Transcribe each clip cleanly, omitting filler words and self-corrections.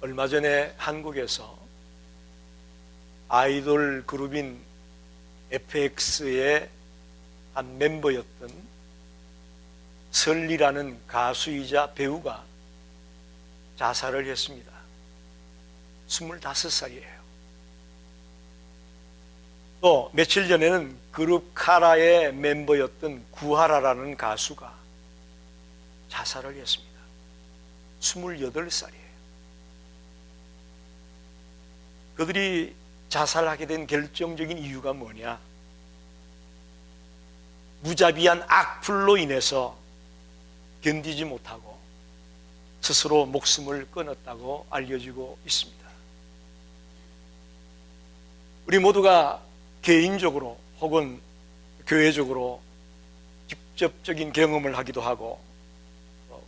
얼마 전에 한국에서 아이돌 그룹인 FX의 한 멤버였던 설리라는 가수이자 배우가 자살을 했습니다. 25살이에요. 또 며칠 전에는 그룹 카라의 멤버였던 구하라라는 가수가 자살을 했습니다. 28살이에요. 그들이 자살하게 된 결정적인 이유가 뭐냐? 무자비한 악플로 인해서 견디지 못하고 스스로 목숨을 끊었다고 알려지고 있습니다. 우리 모두가 개인적으로 혹은 교회적으로 직접적인 경험을 하기도 하고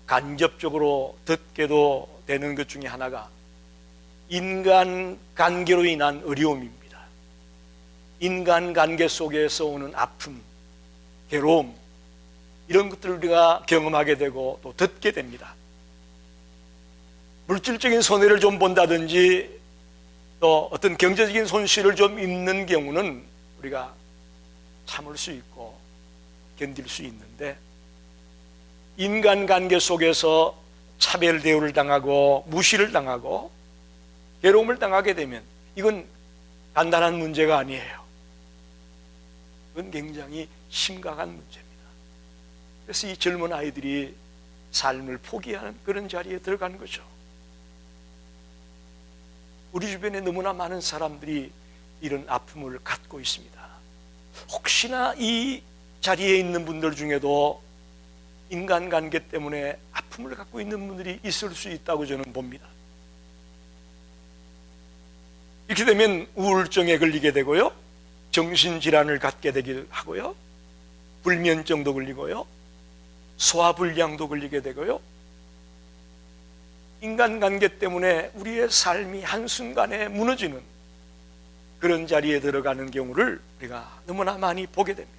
간접적으로 듣게도 되는 것 중에 하나가 인간관계로 인한 어려움입니다. 인간관계 속에서 오는 아픔, 괴로움, 이런 것들을 우리가 경험하게 되고 또 듣게 됩니다. 물질적인 손해를 좀 본다든지 또 어떤 경제적인 손실을 좀 입는 경우는 우리가 참을 수 있고 견딜 수 있는데, 인간관계 속에서 차별 대우를 당하고 무시를 당하고 괴로움을 당하게 되면 이건 간단한 문제가 아니에요. 이건 굉장히 심각한 문제입니다. 그래서 이 젊은 아이들이 삶을 포기하는 그런 자리에 들어간 거죠. 우리 주변에 너무나 많은 사람들이 이런 아픔을 갖고 있습니다. 혹시나 이 자리에 있는 분들 중에도 인간관계 때문에 아픔을 갖고 있는 분들이 있을 수 있다고 저는 봅니다. 이렇게 되면 우울증에 걸리게 되고요, 정신질환을 갖게 되기도 하고요, 불면증도 걸리고요, 소화불량도 걸리게 되고요, 인간관계 때문에 우리의 삶이 한순간에 무너지는 그런 자리에 들어가는 경우를 우리가 너무나 많이 보게 됩니다.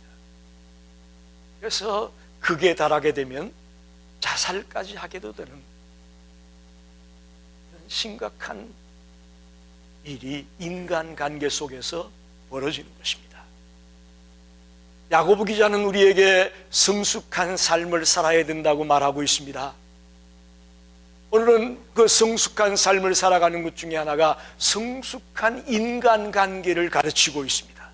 그래서 극에 달하게 되면 자살까지 하게도 되는 심각한 일이 인간관계 속에서 벌어지는 것입니다. 야고보 기자는 우리에게 성숙한 삶을 살아야 된다고 말하고 있습니다. 오늘은 그 성숙한 삶을 살아가는 것 중에 하나가 성숙한 인간관계를 가르치고 있습니다.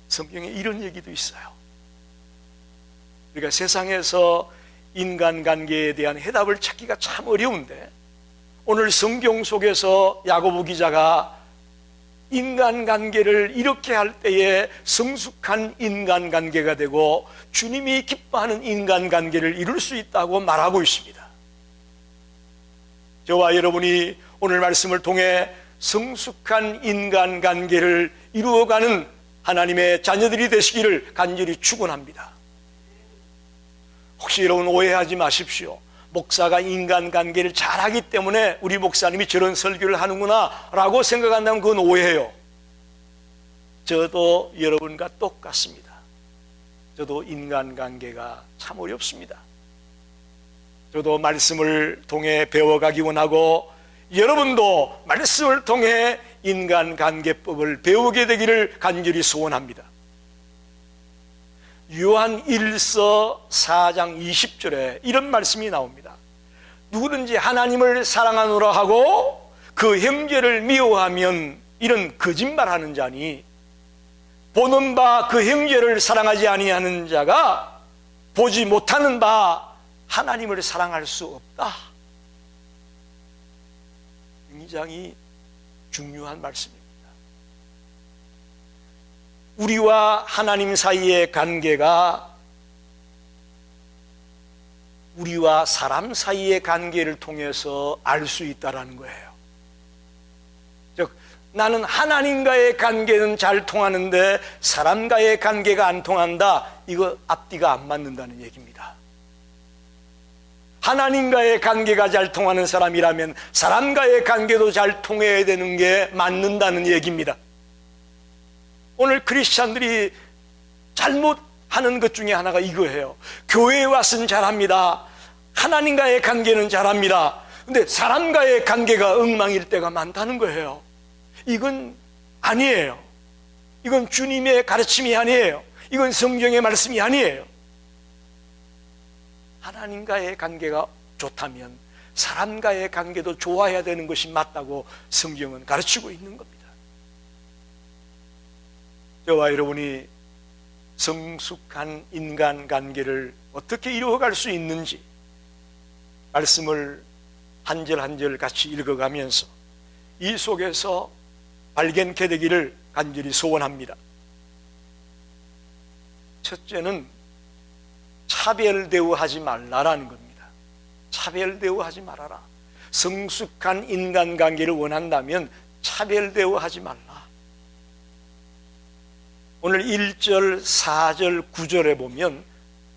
성경에 이런 얘기도 있어요. 우리가 세상에서 인간관계에 대한 해답을 찾기가 참 어려운데, 오늘 성경 속에서 야고보 기자가 인간관계를 이렇게 할 때에 성숙한 인간관계가 되고 주님이 기뻐하는 인간관계를 이룰 수 있다고 말하고 있습니다. 저와 여러분이 오늘 말씀을 통해 성숙한 인간관계를 이루어가는 하나님의 자녀들이 되시기를 간절히 축원합니다. 혹시 여러분 오해하지 마십시오. 목사가 인간관계를 잘하기 때문에 우리 목사님이 저런 설교를 하는구나 라고 생각한다면 그건 오해예요. 저도 여러분과 똑같습니다. 저도 인간관계가 참 어렵습니다. 저도 말씀을 통해 배워가기 원하고 여러분도 말씀을 통해 인간관계법을 배우게 되기를 간절히 소원합니다. 요한 1서 4장 20절에 이런 말씀이 나옵니다. 누구든지 하나님을 사랑하노라 하고 그 형제를 미워하면 이런 거짓말하는 자니, 보는 바 그 형제를 사랑하지 아니하는 자가 보지 못하는 바 하나님을 사랑할 수 없다. 굉장히 중요한 말씀입니다. 우리와 하나님 사이의 관계가 우리와 사람 사이의 관계를 통해서 알 수 있다는 거예요. 즉, 나는 하나님과의 관계는 잘 통하는데 사람과의 관계가 안 통한다. 이거 앞뒤가 안 맞는다는 얘기입니다. 하나님과의 관계가 잘 통하는 사람이라면 사람과의 관계도 잘 통해야 되는 게 맞는다는 얘기입니다. 오늘 크리스찬들이 잘못하는 것 중에 하나가 이거예요. 교회에 왔으면 잘합니다. 하나님과의 관계는 잘합니다. 근데 사람과의 관계가 엉망일 때가 많다는 거예요. 이건 아니에요. 이건 주님의 가르침이 아니에요. 이건 성경의 말씀이 아니에요. 하나님과의 관계가 좋다면 사람과의 관계도 좋아야 되는 것이 맞다고 성경은 가르치고 있는 겁니다. 저와 여러분이 성숙한 인간관계를 어떻게 이루어갈 수 있는지 말씀을 한 절 한 절 같이 읽어가면서 이 속에서 발견케 되기를 간절히 소원합니다. 첫째는 차별 대우하지 말라라는 겁니다. 차별 대우하지 말아라. 성숙한 인간관계를 원한다면 차별 대우하지 말라. 오늘 1절, 4절, 9절에 보면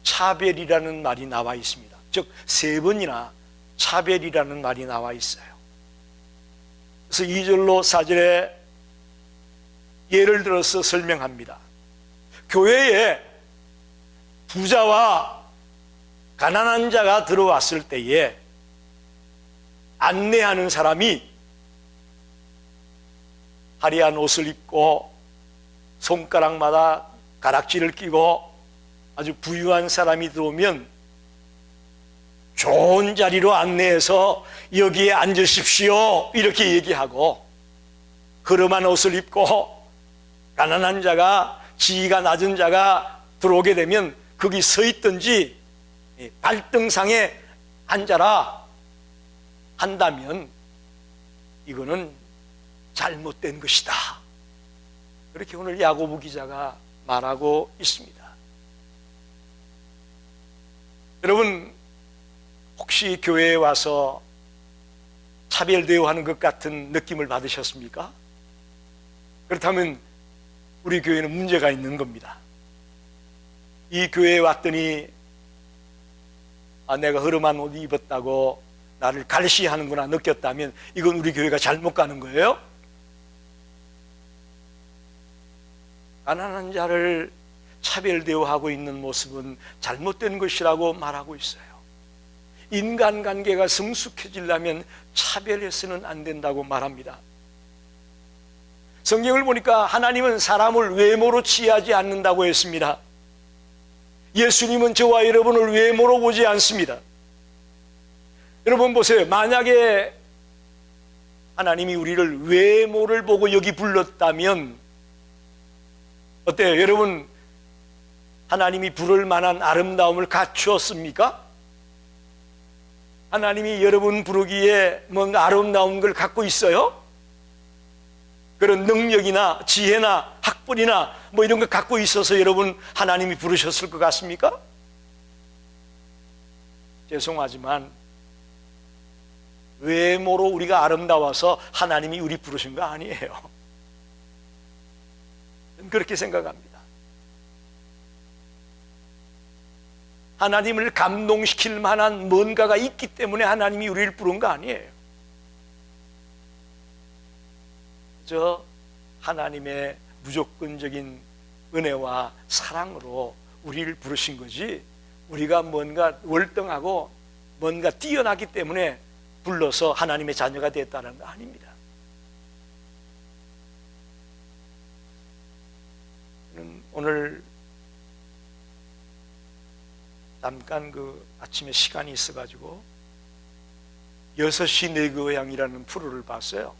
차별이라는 말이 나와 있습니다. 즉 3번이나 차별이라는 말이 나와 있어요. 그래서 2절로 4절에 예를 들어서 설명합니다. 교회에 부자와 가난한 자가 들어왔을 때에 안내하는 사람이 화려한 옷을 입고 손가락마다 가락지를 끼고 아주 부유한 사람이 들어오면 좋은 자리로 안내해서 여기에 앉으십시오 이렇게 얘기하고, 허름한 옷을 입고 가난한 자가, 지위가 낮은 자가 들어오게 되면 거기 서 있든지 발등상에 앉아라 한다면 이거는 잘못된 것이다. 그렇게 오늘 야고보 기자가 말하고 있습니다. 여러분, 혹시 교회에 와서 차별 대우하는 것 같은 느낌을 받으셨습니까? 그렇다면 우리 교회는 문제가 있는 겁니다. 이 교회에 왔더니 내가 허름한 옷 입었다고 나를 갈시하는구나 느꼈다면 이건 우리 교회가 잘못 가는 거예요. 가난한 자를 차별 대우하고 있는 모습은 잘못된 것이라고 말하고 있어요. 인간관계가 성숙해지려면 차별해서는 안 된다고 말합니다. 성경을 보니까 하나님은 사람을 외모로 취하지 않는다고 했습니다. 예수님은 저와 여러분을 외모로 보지 않습니다. 여러분 보세요. 만약에 하나님이 우리를 외모를 보고 여기 불렀다면 어때요? 여러분, 하나님이 부를 만한 아름다움을 갖추었습니까? 하나님이 여러분 부르기에 뭔가 아름다운 걸 갖고 있어요? 그런 능력이나 지혜나 학벌이나 뭐 이런 거 갖고 있어서 여러분 하나님이 부르셨을 것 같습니까? 죄송하지만 외모로 우리가 아름다워서 하나님이 우리 부르신 거 아니에요. 그렇게 생각합니다. 하나님을 감동시킬 만한 뭔가가 있기 때문에 하나님이 우리를 부른 거 아니에요. 저 하나님의 무조건적인 은혜와 사랑으로 우리를 부르신 거지, 우리가 뭔가 월등하고 뭔가 뛰어나기 때문에 불러서 하나님의 자녀가 됐다는 거 아닙니다. 오늘 잠깐 아침에 시간이 있어가지고 6시 내 고향이라는 프로를 봤어요.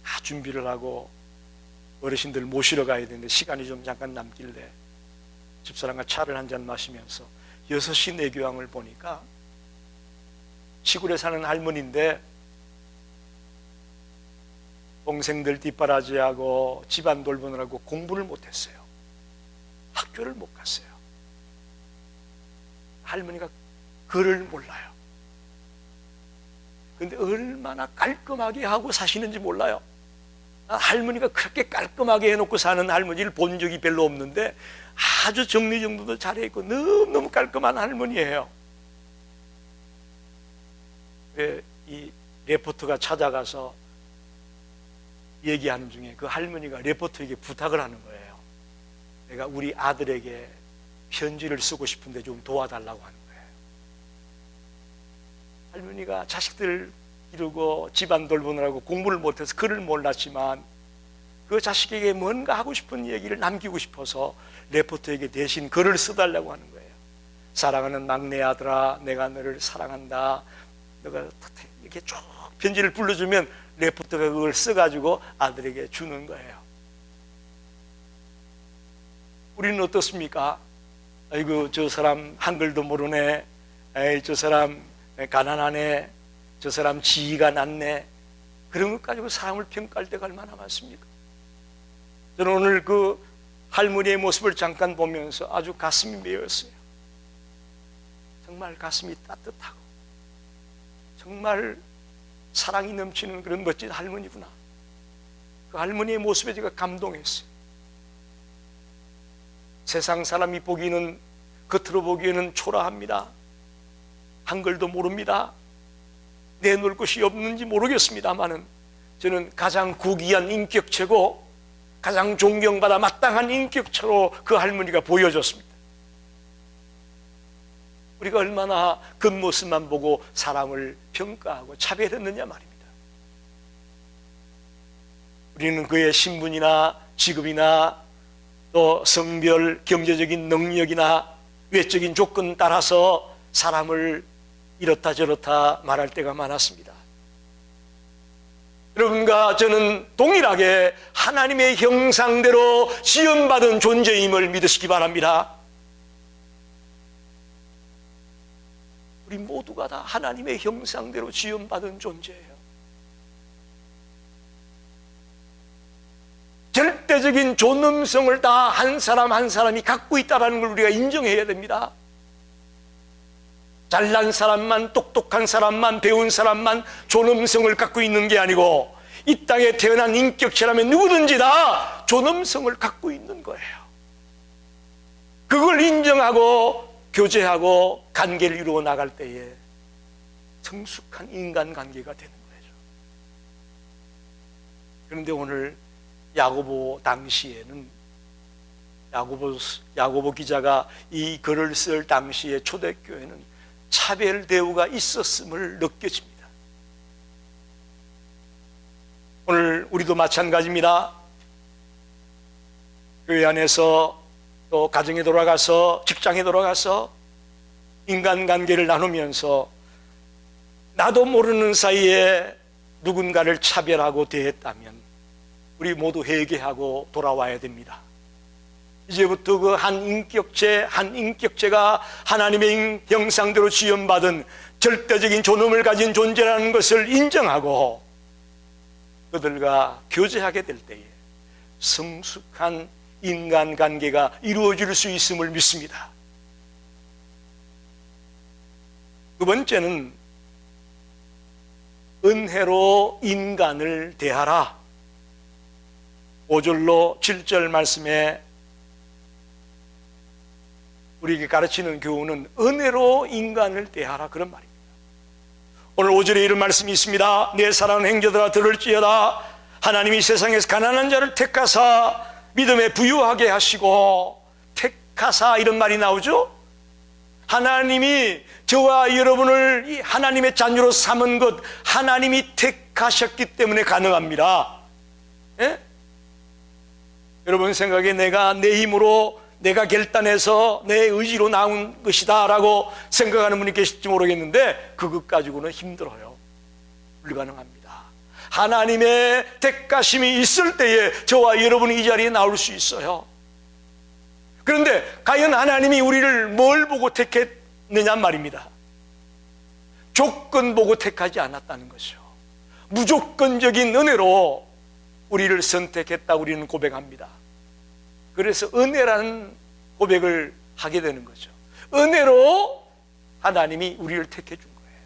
다 준비를 하고 어르신들 모시러 가야 되는데 시간이 좀 잠깐 남길래 집사람과 차를 한잔 마시면서 6시 내 교양을 보니까 시골에 사는 할머니인데 동생들 뒷바라지하고 집안 돌보느라고 공부를 못했어요. 학교를 못 갔어요. 할머니가 글을 몰라요. 그런데 얼마나 깔끔하게 하고 사시는지 몰라요. 할머니가 그렇게 깔끔하게 해놓고 사는 할머니를 본 적이 별로 없는데 아주 정리정돈도 잘해있고 너무너무 깔끔한 할머니예요. 이 레포터가 찾아가서 얘기하는 중에 그 할머니가 레포터에게 부탁을 하는 거예요. 내가 우리 아들에게 편지를 쓰고 싶은데 좀 도와달라고 하는 거예요. 할머니가 자식들 기르고 집안 돌보느라고 공부를 못해서 글을 몰랐지만 그 자식에게 뭔가 하고 싶은 얘기를 남기고 싶어서 레포터에게 대신 글을 써달라고 하는 거예요. 사랑하는 막내 아들아, 내가 너를 사랑한다. 너가 이렇게 쭉 편지를 불러주면 레포터가 그걸 써가지고 아들에게 주는 거예요. 우리는 어떻습니까? 아이고, 저 사람 한글도 모르네. 에이, 저 사람 가난하네. 저 사람 지위가 낮네. 그런 것 가지고 사람을 평가할 때가 얼마나 많습니까? 저는 오늘 그 할머니의 모습을 잠깐 보면서 아주 가슴이 메었어요. 정말 가슴이 따뜻하고 정말 사랑이 넘치는 그런 멋진 할머니구나. 그 할머니의 모습에 제가 감동했어요. 세상 사람이 보기에는, 겉으로 보기에는 초라합니다. 한글도 모릅니다. 내놓을 것이 없는지 모르겠습니다만은 저는 가장 고귀한 인격체고 가장 존경받아 마땅한 인격체로 그 할머니가 보여졌습니다. 우리가 얼마나 겉모습만 보고 사람을 평가하고 차별했느냐 말입니다. 우리는 그의 신분이나 직업이나 또 성별, 경제적인 능력이나 외적인 조건 따라서 사람을 이렇다 저렇다 말할 때가 많았습니다. 여러분과 저는 동일하게 하나님의 형상대로 지음받은 존재임을 믿으시기 바랍니다. 우리 모두가 다 하나님의 형상대로 지음받은 존재예요. 절대적인 존엄성을 다 한 사람 한 사람이 갖고 있다는 걸 우리가 인정해야 됩니다. 잘난 사람만, 똑똑한 사람만, 배운 사람만 존엄성을 갖고 있는 게 아니고 이 땅에 태어난 인격체라면 누구든지 다 존엄성을 갖고 있는 거예요. 그걸 인정하고 교제하고 관계를 이루어 나갈 때에 성숙한 인간관계가 되는 거죠. 그런데 오늘 야고보 당시에는 야고보 기자가 이 글을 쓸 당시에 초대교회는 차별 대우가 있었음을 느껴집니다. 오늘 우리도 마찬가지입니다. 교회 안에서 또 가정에 돌아가서 직장에 돌아가서 인간관계를 나누면서 나도 모르는 사이에 누군가를 차별하고 대했다면 우리 모두 회개하고 돌아와야 됩니다. 이제부터 그 한 인격체가 하나님의 형상대로 지음받은 절대적인 존엄을 가진 존재라는 것을 인정하고 그들과 교제하게 될 때에 성숙한 인간관계가 이루어질 수 있음을 믿습니다. 두 번째는 은혜로 인간을 대하라. 5절로 7절 말씀에 우리에게 가르치는 교훈은 은혜로 인간을 대하라, 그런 말입니다. 오늘 5절에 이런 말씀이 있습니다. 내 사랑하는 형제들아 들을지어다. 하나님이 세상에서 가난한 자를 택하사 믿음에 부유하게 하시고, 택하사 이런 말이 나오죠. 하나님이 저와 여러분을 이 하나님의 자녀로 삼은 것 하나님이 택하셨기 때문에 가능합니다. 예? 여러분 생각에 내가 내 힘으로 내가 결단해서 내 의지로 나온 것이다 라고 생각하는 분이 계실지 모르겠는데 그것 가지고는 힘들어요. 불가능합니다. 하나님의 택하심이 있을 때에 저와 여러분이 이 자리에 나올 수 있어요. 그런데 과연 하나님이 우리를 뭘 보고 택했느냐 말입니다. 조건 보고 택하지 않았다는 것이죠. 무조건적인 은혜로 우리를 선택했다 우리는 고백합니다. 그래서 은혜라는 고백을 하게 되는 거죠. 은혜로 하나님이 우리를 택해 준 거예요.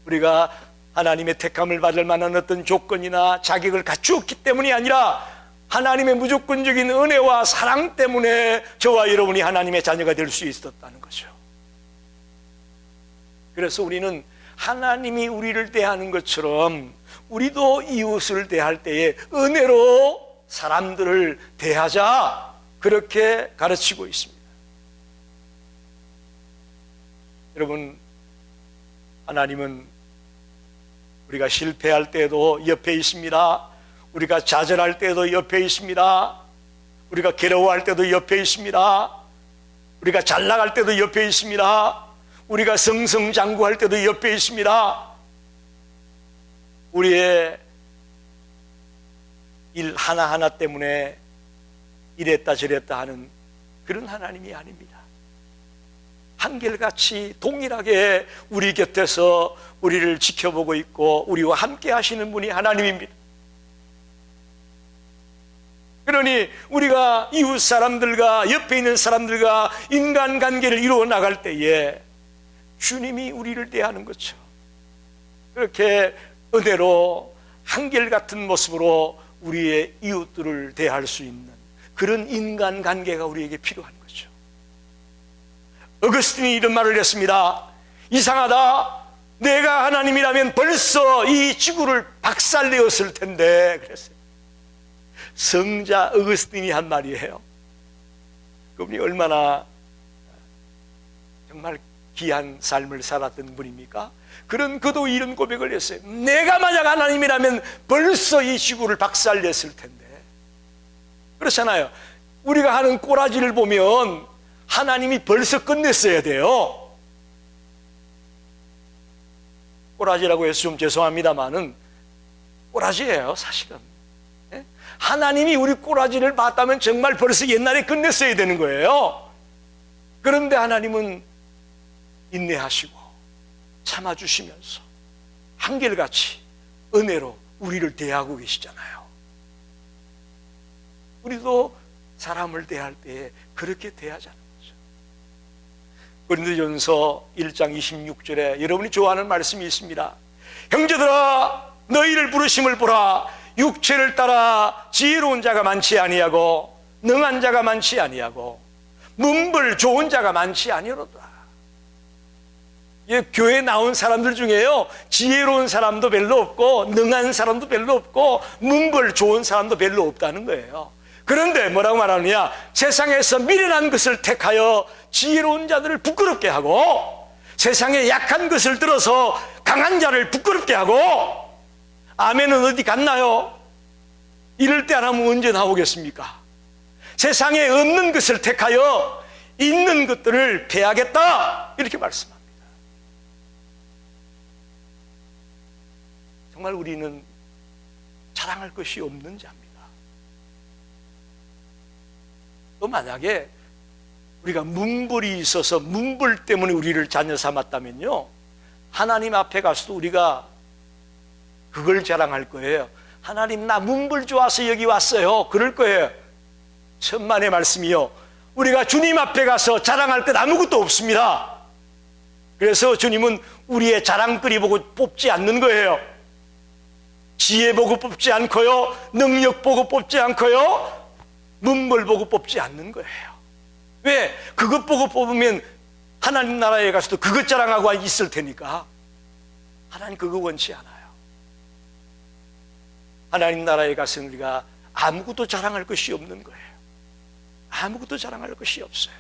우리가 하나님의 택함을 받을 만한 어떤 조건이나 자격을 갖추었기 때문이 아니라 하나님의 무조건적인 은혜와 사랑 때문에 저와 여러분이 하나님의 자녀가 될 수 있었다는 거죠. 그래서 우리는 하나님이 우리를 대하는 것처럼 우리도 이웃을 대할 때에 은혜로 사람들을 대하자, 그렇게 가르치고 있습니다. 여러분, 하나님은 우리가 실패할 때도 옆에 있습니다. 우리가 좌절할 때도 옆에 있습니다. 우리가 괴로워할 때도 옆에 있습니다. 우리가 잘 나갈 때도 옆에 있습니다. 우리가 승승장구할 때도 옆에 있습니다. 우리의 일 하나하나 때문에 이랬다 저랬다 하는 그런 하나님이 아닙니다. 한결같이 동일하게 우리 곁에서 우리를 지켜보고 있고 우리와 함께 하시는 분이 하나님입니다. 그러니 우리가 이웃 사람들과 옆에 있는 사람들과 인간관계를 이루어 나갈 때에 주님이 우리를 대하는 거죠. 그렇게 은혜로 한결같은 모습으로 우리의 이웃들을 대할 수 있는 그런 인간관계가 우리에게 필요한 거죠. 어거스틴이 이런 말을 했습니다. 이상하다. 내가 하나님이라면 벌써 이 지구를 박살내었을 텐데 그랬어요. 성자 어거스틴이 한 말이에요. 그분이 얼마나 정말 귀한 삶을 살았던 분입니까? 그도 이런 고백을 했어요. 내가 만약 하나님이라면 벌써 이 지구를 박살냈을 텐데. 그렇잖아요. 우리가 하는 꼬라지를 보면 하나님이 벌써 끝냈어야 돼요. 꼬라지라고 해서 좀 죄송합니다만은 꼬라지예요, 사실은. 하나님이 우리 꼬라지를 봤다면 정말 벌써 옛날에 끝냈어야 되는 거예요. 그런데 하나님은 인내하시고 참아주시면서 한결같이 은혜로 우리를 대하고 계시잖아요. 우리도 사람을 대할 때 그렇게 대하자는 거죠. 고린도전서 1장 26절에 여러분이 좋아하는 말씀이 있습니다. 형제들아 너희를 부르심을 보라. 육체를 따라 지혜로운 자가 많지 아니하고 능한 자가 많지 아니하고 문벌 좋은 자가 많지 아니로다. 교회에 나온 사람들 중에요 지혜로운 사람도 별로 없고 능한 사람도 별로 없고 문벌 좋은 사람도 별로 없다는 거예요. 그런데 뭐라고 말하느냐, 세상에서 미련한 것을 택하여 지혜로운 자들을 부끄럽게 하고 세상에 약한 것을 들어서 강한 자를 부끄럽게 하고. 아멘은 어디 갔나요? 이럴 때 안 하면 언제 나오겠습니까? 세상에 없는 것을 택하여 있는 것들을 패하겠다 이렇게 말씀합니다. 정말 우리는 자랑할 것이 없는 자입니다. 또 만약에 우리가 문벌이 있어서 문벌 때문에 우리를 자녀 삼았다면요, 하나님 앞에 가서도 우리가 그걸 자랑할 거예요. 하나님 나 문벌 좋아서 여기 왔어요. 그럴 거예요. 천만의 말씀이요, 우리가 주님 앞에 가서 자랑할 것 아무것도 없습니다. 그래서 주님은 우리의 자랑거리 보고 뽑지 않는 거예요. 지혜 보고 뽑지 않고요, 능력 보고 뽑지 않고요, 문벌 보고 뽑지 않는 거예요. 왜? 그것 보고 뽑으면 하나님 나라에 가서도 그것 자랑하고 있을 테니까. 하나님 그거 원치 않아요. 하나님 나라에 가서 우리가 아무것도 자랑할 것이 없는 거예요. 아무것도 자랑할 것이 없어요.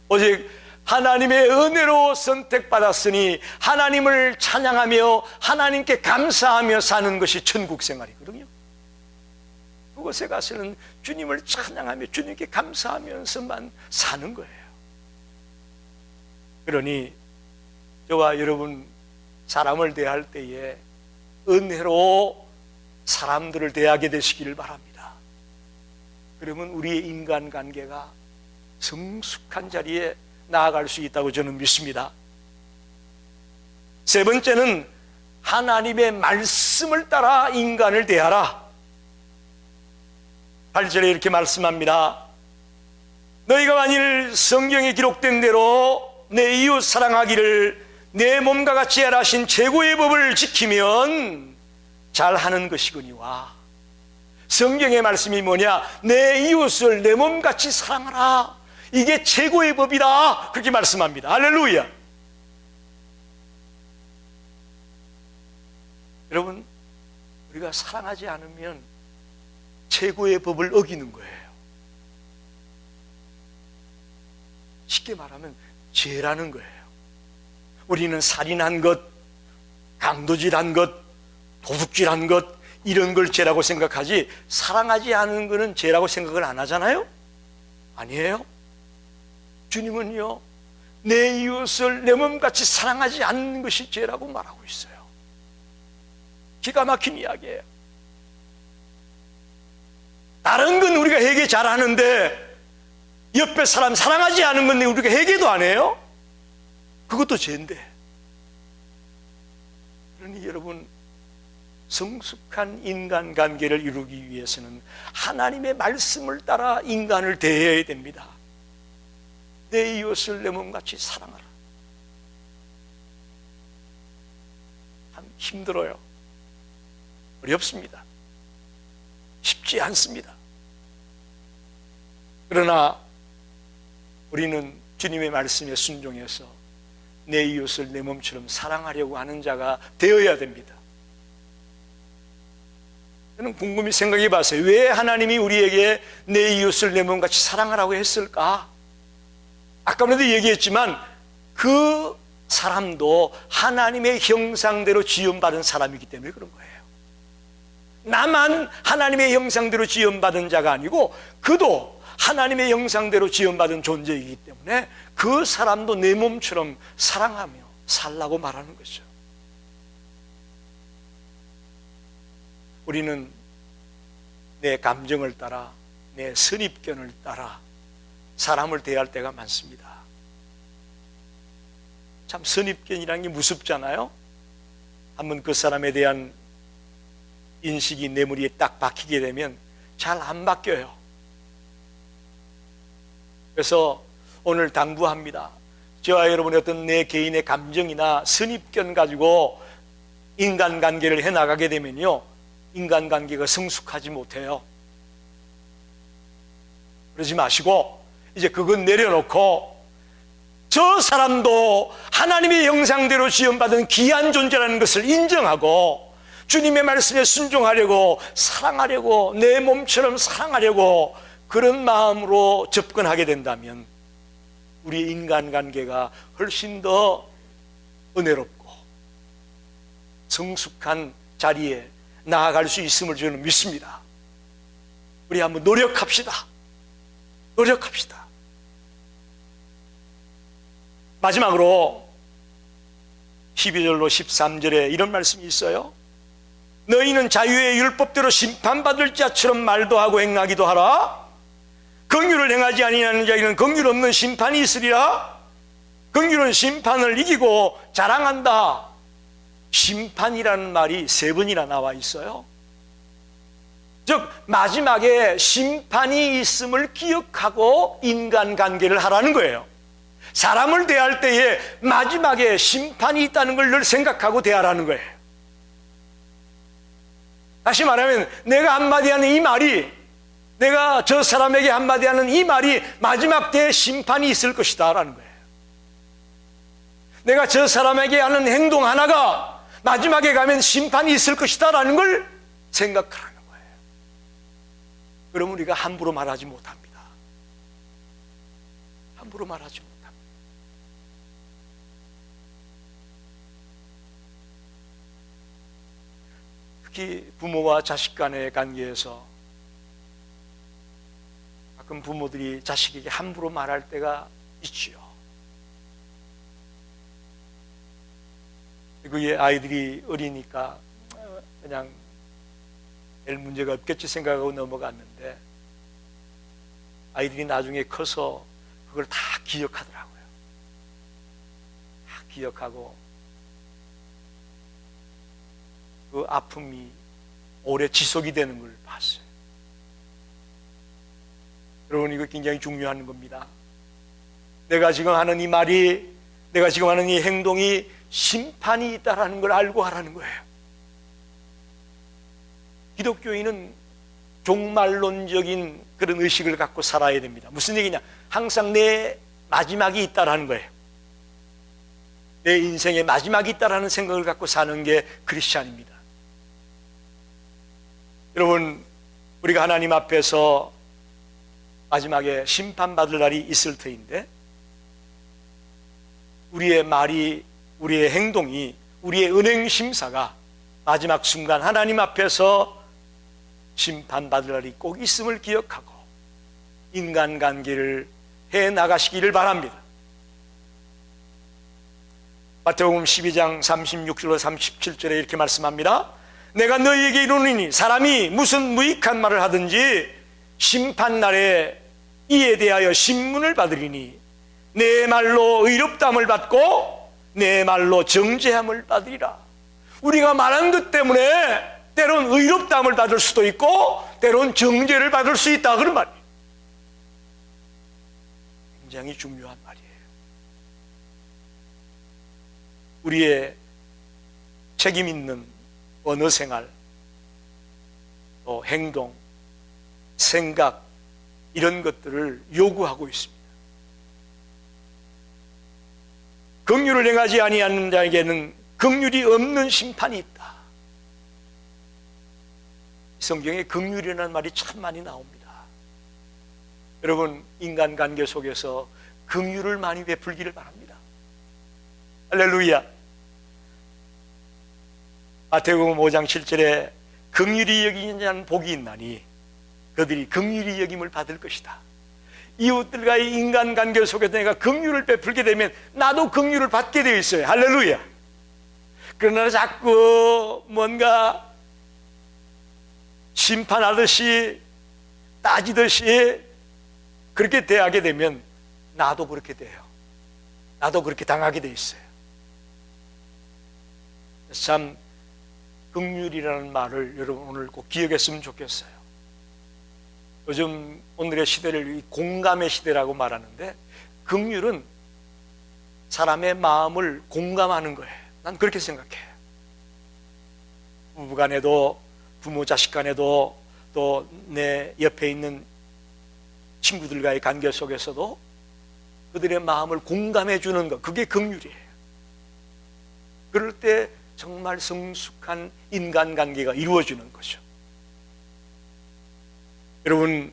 오직 하나님의 은혜로 선택받았으니 하나님을 찬양하며 하나님께 감사하며 사는 것이 천국 생활이거든요. 그곳에 가서는 주님을 찬양하며 주님께 감사하면서만 사는 거예요. 그러니 저와 여러분 사람을 대할 때에 은혜로 사람들을 대하게 되시기를 바랍니다. 그러면 우리의 인간관계가 성숙한 자리에 나아갈 수 있다고 저는 믿습니다. 세 번째는 하나님의 말씀을 따라 인간을 대하라. 8절에 이렇게 말씀합니다. 너희가 만일 성경에 기록된 대로 내 이웃 사랑하기를 내 몸과 같이 하라 하신 최고의 법을 지키면 잘하는 것이거니와. 성경의 말씀이 뭐냐? 내 이웃을 내 몸같이 사랑하라. 이게 최고의 법이다. 그렇게 말씀합니다. 할렐루야. 여러분, 우리가 사랑하지 않으면 최고의 법을 어기는 거예요. 쉽게 말하면 죄라는 거예요. 우리는 살인한 것, 강도질한 것, 도둑질한 것, 이런 걸 죄라고 생각하지 사랑하지 않은 것은 죄라고 생각을 안 하잖아요? 아니에요. 주님은요, 내 이웃을 내 몸같이 사랑하지 않는 것이 죄라고 말하고 있어요. 기가 막힌 이야기예요. 다른 건 우리가 회개 잘하는데 옆에 사람 사랑하지 않은 건데 우리가 회개도 안 해요? 그것도 죄인데. 그러니 여러분, 성숙한 인간관계를 이루기 위해서는 하나님의 말씀을 따라 인간을 대해야 됩니다. 내 이웃을 내 몸같이 사랑하라. 참 힘들어요. 어렵습니다. 쉽지 않습니다. 그러나 우리는 주님의 말씀에 순종해서 내 이웃을 내 몸처럼 사랑하려고 하는 자가 되어야 됩니다. 저는 곰곰이 생각해 봤어요. 왜 하나님이 우리에게 내 이웃을 내 몸같이 사랑하라고 했을까? 아까도 얘기했지만 그 사람도 하나님의 형상대로 지음받은 사람이기 때문에 그런 거예요. 나만 하나님의 형상대로 지음받은 자가 아니고 그도 하나님의 형상대로 지음받은 존재이기 때문에 그 사람도 내 몸처럼 사랑하며 살라고 말하는 거죠. 우리는 내 감정을 따라, 내 선입견을 따라 사람을 대할 때가 많습니다. 참 선입견이라는 게 무섭잖아요. 한번 그 사람에 대한 인식이 내 머리에 딱 박히게 되면 잘 안 바뀌어요. 그래서 오늘 당부합니다. 저와 여러분의 어떤 내 개인의 감정이나 선입견 가지고 인간관계를 해나가게 되면요, 인간관계가 성숙하지 못해요. 그러지 마시고 이제 그건 내려놓고 저 사람도 하나님의 형상대로 지음받은 귀한 존재라는 것을 인정하고 주님의 말씀에 순종하려고, 사랑하려고, 내 몸처럼 사랑하려고 그런 마음으로 접근하게 된다면 우리의 인간관계가 훨씬 더 은혜롭고 성숙한 자리에 나아갈 수 있음을 저는 믿습니다. 우리 한번 노력합시다. 노력합시다. 마지막으로 12절로 13절에 이런 말씀이 있어요. 너희는 자유의 율법대로 심판받을 자처럼 말도 하고 행하기도 하라. 긍휼을 행하지 아니하는 자에게는 긍휼 없는 심판이 있으리라. 긍휼은 심판을 이기고 자랑한다. 심판이라는 말이 3번이나 나와 있어요. 즉 마지막에 심판이 있음을 기억하고 인간관계를 하라는 거예요. 사람을 대할 때에 마지막에 심판이 있다는 걸 늘 생각하고 대하라는 거예요. 다시 말하면 내가 한마디 하는 이 말이, 내가 저 사람에게 한마디 하는 이 말이 마지막 때에 심판이 있을 것이다 라는 거예요. 내가 저 사람에게 하는 행동 하나가 마지막에 가면 심판이 있을 것이다 라는 걸 생각하라는 거예요. 그럼 우리가 함부로 말하지 못합니다. 함부로 말하지 못합니다. 특히 부모와 자식 간의 관계에서 가끔 부모들이 자식에게 함부로 말할 때가 있지요. 그의 아이들이 어리니까 그냥 별 문제가 없겠지 생각하고 넘어갔는데 아이들이 나중에 커서 그걸 다 기억하더라고요. 다 기억하고 그 아픔이 오래 지속이 되는 걸 봤어요. 여러분, 이거 굉장히 중요한 겁니다. 내가 지금 하는 이 말이, 내가 지금 하는 이 행동이 심판이 있다는 걸 알고 하라는 거예요. 기독교인은 종말론적인 그런 의식을 갖고 살아야 됩니다. 무슨 얘기냐? 항상 내 마지막이 있다라는 거예요. 내 인생의 마지막이 있다라는 생각을 갖고 사는 게 크리스찬입니다. 여러분, 우리가 하나님 앞에서 마지막에 심판받을 날이 있을 터인데 우리의 말이, 우리의 행동이 우리의 은행 심사가 마지막 순간 하나님 앞에서 심판받을 날이 꼭 있음을 기억하고 인간관계를 해나가시기를 바랍니다. 마태복음 12장 36절로 37절에 이렇게 말씀합니다. 내가 너희에게 이르노니 사람이 무슨 무익한 말을 하든지 심판날에 이에 대하여 신문을 받으리니 내 말로 의롭다함을 받고 내 말로 정죄함을 받으리라. 우리가 말한 것 때문에 때론 의롭다함을 받을 수도 있고 때론 정죄를 받을 수 있다, 그런 말이에요. 굉장히 중요한 말이에요. 우리의 책임 있는 언어 생활, 또 행동, 생각, 이런 것들을 요구하고 있습니다. 긍휼을 행하지 아니하는 자에게는 긍휼이 없는 심판이 있다. 성경에 긍휼이라는 말이 참 많이 나옵니다. 여러분, 인간관계 속에서 긍휼을 많이 베풀기를 바랍니다. 할렐루야. 마태복음 5장 7절에 긍휼히 여기는 자는 복이 있나니 그들이 긍휼히 여김을 받을 것이다. 이웃들과의 인간관계 속에서 내가 긍휼을 베풀게 되면 나도 긍휼을 받게 되어 있어요. 할렐루야. 그러나 자꾸 뭔가 심판하듯이 따지듯이 그렇게 대하게 되면 나도 그렇게 돼요. 나도 그렇게 당하게 돼 있어요. 참 긍휼이라는 말을 여러분 오늘 꼭 기억했으면 좋겠어요. 요즘 오늘의 시대를 공감의 시대라고 말하는데 긍휼은 사람의 마음을 공감하는 거예요. 난 그렇게 생각해요. 부부간에도 부모 자식 간에도 또 내 옆에 있는 친구들과의 관계 속에서도 그들의 마음을 공감해 주는 것, 그게 긍휼이에요. 그럴 때 정말 성숙한 인간관계가 이루어지는 거죠. 여러분,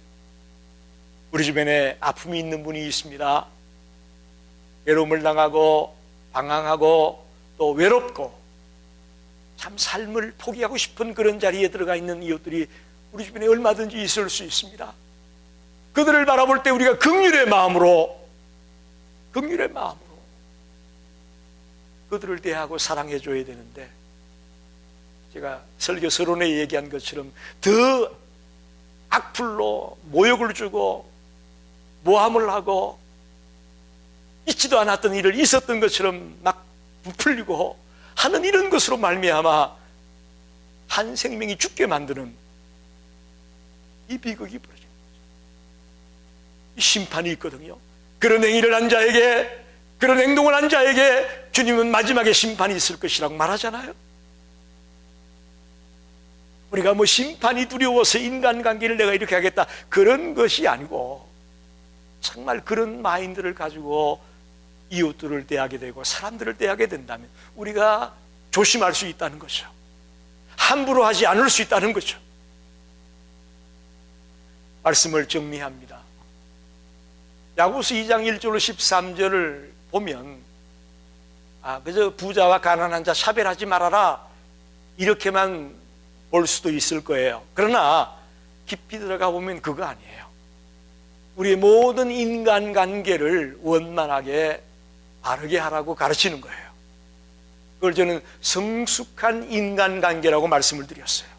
우리 주변에 아픔이 있는 분이 있습니다. 외로움을 당하고 방황하고 또 외롭고 참 삶을 포기하고 싶은 그런 자리에 들어가 있는 이웃들이 우리 주변에 얼마든지 있을 수 있습니다. 그들을 바라볼 때 우리가 긍휼의 마음으로 그들을 대하고 사랑해 줘야 되는데, 제가 설교 서론에 얘기한 것처럼 더 악플로 모욕을 주고 모함을 하고 있지도 않았던 일을 있었던 것처럼 막 부풀리고 하는 이런 것으로 말미암아 한 생명이 죽게 만드는 이 비극이 벌어진 거죠. 이 심판이 있거든요. 그런 행위를 한 자에게, 그런 행동을 한 자에게 주님은 마지막에 심판이 있을 것이라고 말하잖아요. 우리가 뭐 심판이 두려워서 인간관계를 내가 이렇게 하겠다, 그런 것이 아니고 정말 그런 마인드를 가지고 이웃들을 대하게 되고 사람들을 대하게 된다면 우리가 조심할 수 있다는 거죠. 함부로 하지 않을 수 있다는 거죠. 말씀을 정리합니다. 야고보서 2장 1절로 13절을 보면 그저 부자와 가난한 자 차별하지 말아라, 이렇게만 볼 수도 있을 거예요. 그러나 깊이 들어가 보면 그거 아니에요. 우리의 모든 인간관계를 원만하게 바르게 하라고 가르치는 거예요. 그걸 저는 성숙한 인간관계라고 말씀을 드렸어요.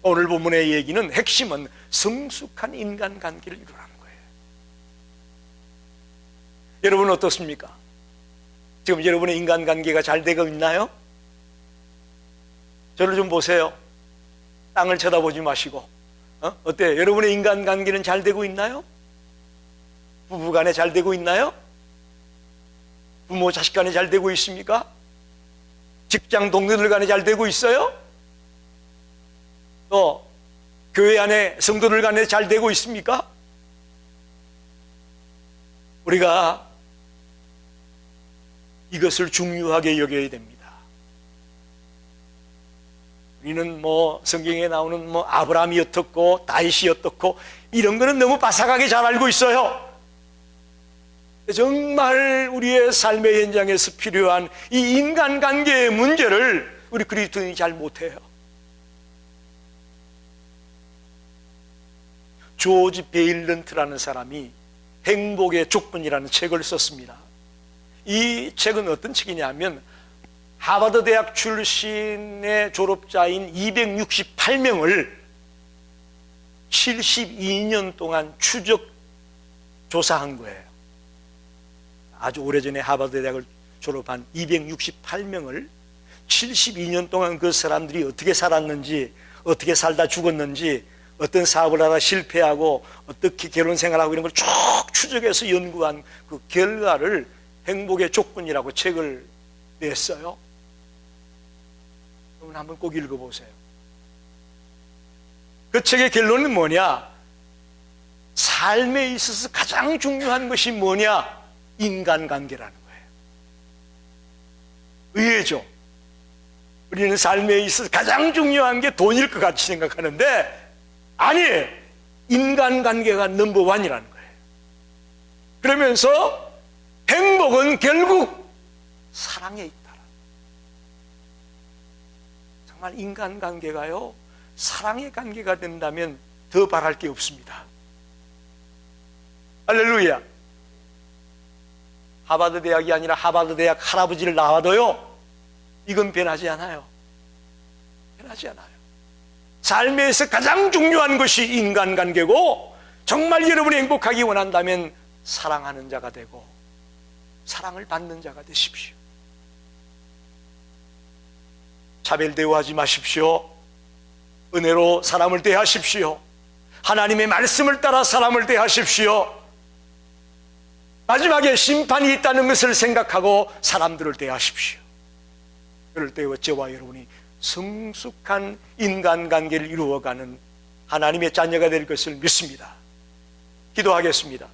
오늘 본문의 얘기는 핵심은 성숙한 인간관계를 이루라는 거예요. 여러분 어떻습니까? 지금 여러분의 인간관계가 잘 되고 있나요? 저를 좀 보세요. 땅을 쳐다보지 마시고. 어때요? 여러분의 인간관계는 잘 되고 있나요? 부부간에 잘 되고 있나요? 부모 자식 간에 잘 되고 있습니까? 직장 동료들 간에 잘 되고 있어요? 또 교회 안에 성도들 간에 잘 되고 있습니까? 우리가 이것을 중요하게 여겨야 됩니다. 우리는 뭐 성경에 나오는 뭐 아브라함이 어떻고 다윗이 어떻고 이런 거는 너무 바삭하게 잘 알고 있어요. 정말 우리의 삶의 현장에서 필요한 이 인간관계의 문제를 우리 그리스도인이 잘 못해요. 조지 베일런트라는 사람이 행복의 조건이라는 책을 썼습니다. 이 책은 어떤 책이냐면 하버드 대학 출신의 졸업자인 268명을 72년 동안 추적 조사한 거예요. 아주 오래전에 하버드 대학을 졸업한 268명을 72년 동안 그 사람들이 어떻게 살았는지, 어떻게 살다 죽었는지, 어떤 사업을 하다 실패하고 어떻게 결혼 생활하고 이런 걸 쭉 추적해서 연구한 그 결과를 행복의 조건이라고 책을 냈어요. 여러분 한번 꼭 읽어보세요. 그 책의 결론은 뭐냐? 삶에 있어서 가장 중요한 것이 뭐냐? 인간관계라는 거예요. 의외죠. 우리는 삶에 있어서 가장 중요한 게 돈일 것 같이 생각하는데 아니에요. 인간관계가 넘버원이라는 거예요. 그러면서 행복은 결국 사랑에 있다. 정말 인간관계가요, 사랑의 관계가 된다면 더 바랄 게 없습니다. 할렐루야. 하버드 대학이 아니라 하버드 대학 할아버지를 낳아도요, 이건 변하지 않아요. 변하지 않아요. 삶에서 가장 중요한 것이 인간관계고, 정말 여러분이 행복하기 원한다면 사랑하는 자가 되고 사랑을 받는 자가 되십시오. 차별 대우하지 마십시오. 은혜로 사람을 대하십시오. 하나님의 말씀을 따라 사람을 대하십시오. 마지막에 심판이 있다는 것을 생각하고 사람들을 대하십시오. 그럴 때 저와 여러분이 성숙한 인간관계를 이루어가는 하나님의 자녀가 될 것을 믿습니다. 기도하겠습니다.